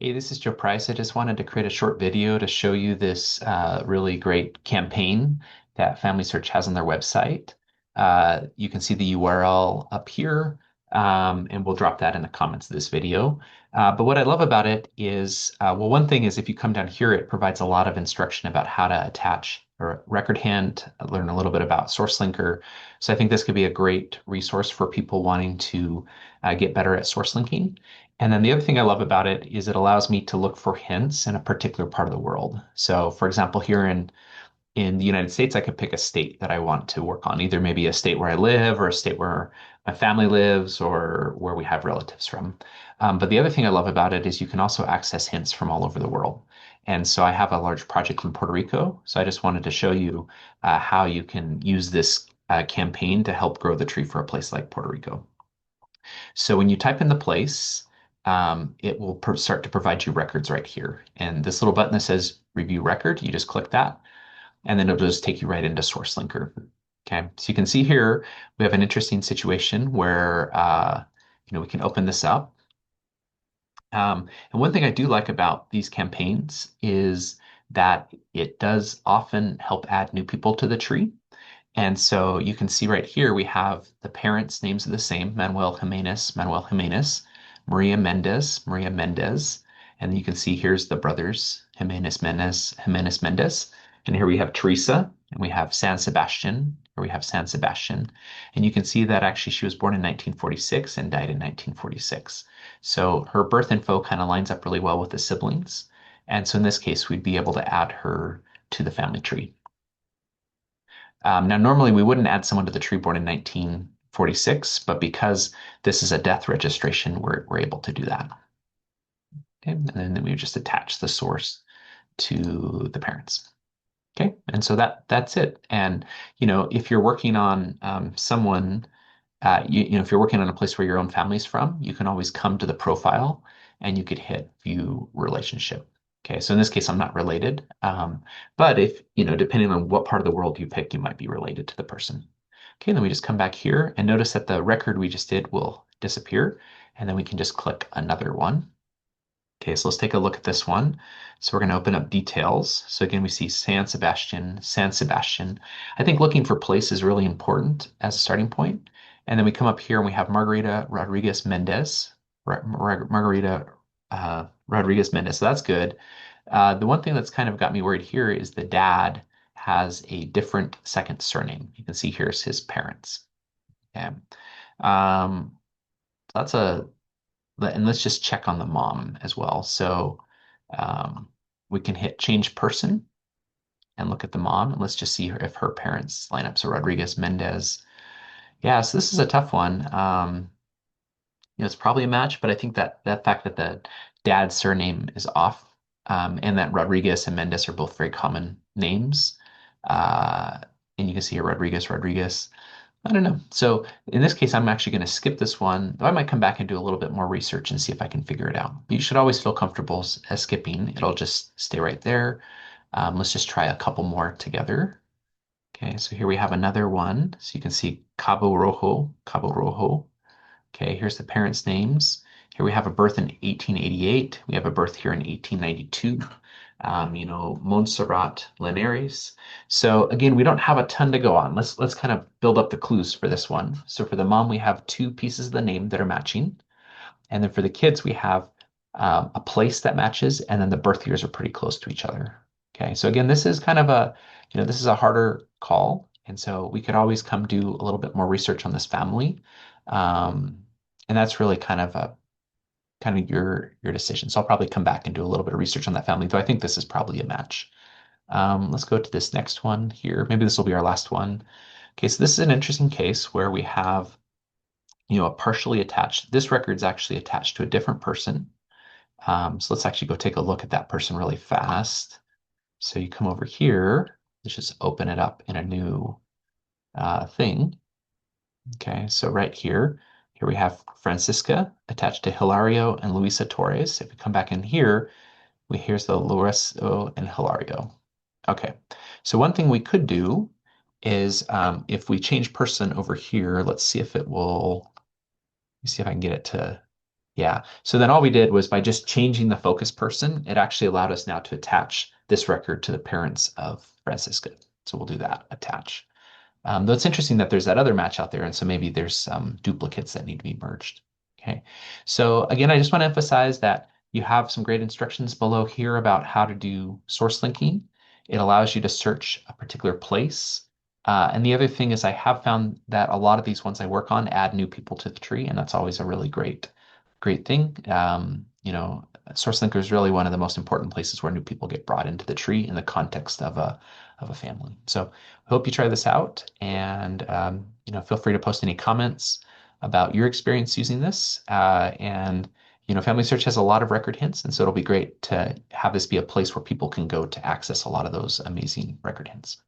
Hey, this is Joe Price. I just wanted to create a short video to show you this really great campaign that Family Search has on their website. You can see the URL up here, and we'll drop that in the comments of this video. But what I love about it is, well, one thing is if you come down here, it provides a lot of instruction about how to attach a record hand, learn a little bit about SourceLinker. So I think this could be a great resource for people wanting to get better at source linking. And then the other thing I love about it is it allows me to look for hints in a particular part of the world. So, for example, here in the United States, I could pick a state that I want to work on, either maybe a state where I live or a state where my family lives or where we have relatives from. But the other thing I love about it is you can also access hints from all over the world. And so I have a large project in Puerto Rico. So I just wanted to show you how you can use this campaign to help grow the tree for a place like Puerto Rico. So when you type in the place, it will start to provide you records right here. And this little button that says review record, you just click that, and then it'll just take you right into SourceLinker. Okay, so you can see here we have an interesting situation where we can open this up. And one thing I do like about these campaigns is that it does often help add new people to the tree. And so you can see right here, we have the parents' names are the same, Manuel Jimenez, Maria Mendez, Maria Mendez. And you can see here's the brothers, Jimenez Mendez, Jimenez Mendez. And here we have Teresa, and we have San Sebastian, or we have San Sebastian. And you can see that actually she was born in 1946 and died in 1946. So her birth info kind of lines up really well with the siblings. And so in this case, we'd be able to add her to the family tree. Now, normally we wouldn't add someone to the tree born in 1946, but because this is a death registration, we're able to do that. Okay, and then we just attach the source to the parents. Okay, and so that's it. And if you're working on someone, if you're working on a place where your own family's from, you can always come to the profile and you could hit view relationship. Okay, so in this case, I'm not related. But if, depending on what part of the world you pick, you might be related to the person. Okay, then we just come back here and notice that the record we just did will disappear. And then we can just click another one. Okay, so let's take a look at this one. So we're going to open up details. So again, we see San Sebastian, San Sebastian. I think looking for place is really important as a starting point. And then we come up here and we have Margarita Rodriguez Mendez. Margarita Rodriguez Mendez. So that's good. The one thing that's kind of got me worried here is the dad has a different second surname. You can see here's his parents. Okay. Um, that's a and let's just check on the mom as well. So um, we can hit change person and look at the mom. And let's just see if her parents line up. So Rodriguez Mendez. Yeah, so this is a tough one. It's probably a match, but I think that fact that the dad's surname is off, and that Rodriguez and Mendez are both very common names. Uh, and you can see here Rodriguez, Rodriguez. I don't know. So in this case, I'm actually going to skip this one. I might come back and do a little bit more research and see if I can figure it out. But you should always feel comfortable as skipping. It'll just stay right there. Let's just try a couple more together. Okay, so here we have another one. So you can see Cabo Rojo, Cabo Rojo. Okay, here's the parents' names. Here we have a birth in 1888. We have a birth here in 1892. Montserrat Linares. So again, we don't have a ton to go on. Let's kind of build up the clues for this one. So for the mom, we have two pieces of the name that are matching. And then for the kids, we have a place that matches, and then the birth years are pretty close to each other. Okay, so again, this is kind of this is a harder call. And so we could always come do a little bit more research on this family. And that's really kind of your decision. So I'll probably come back and do a little bit of research on that family, though I think this is probably a match. Let's go to this next one here. Maybe this will be our last one. Okay, so this is an interesting case where we have, a partially attached. This record's actually attached to a different person. So let's actually go take a look at that person really fast. So you come over here. Let's just open it up in a new thing. Okay, so right here we have Francisca attached to Hilario and Luisa Torres. If we come back in here, here's the Lorenzo and Hilario. Okay, so one thing we could do is if we change person over here, let's see if it will, let me see if I can get it to, Yeah. So then all we did was by just changing the focus person, it actually allowed us now to attach this record to the parents of Francisca. So we'll do that, attach. Though it's interesting that there's that other match out there, and so maybe there's some duplicates that need to be merged. Okay. So again, I just want to emphasize that you have some great instructions below here about how to do source linking. It allows you to search a particular place. And the other thing is I have found that a lot of these ones I work on add new people to the tree, and that's always a really great thing. SourceLinker is really one of the most important places where new people get brought into the tree in the context of a family. So I hope you try this out, and feel free to post any comments about your experience using this. And Family Search has a lot of record hints, and so it'll be great to have this be a place where people can go to access a lot of those amazing record hints.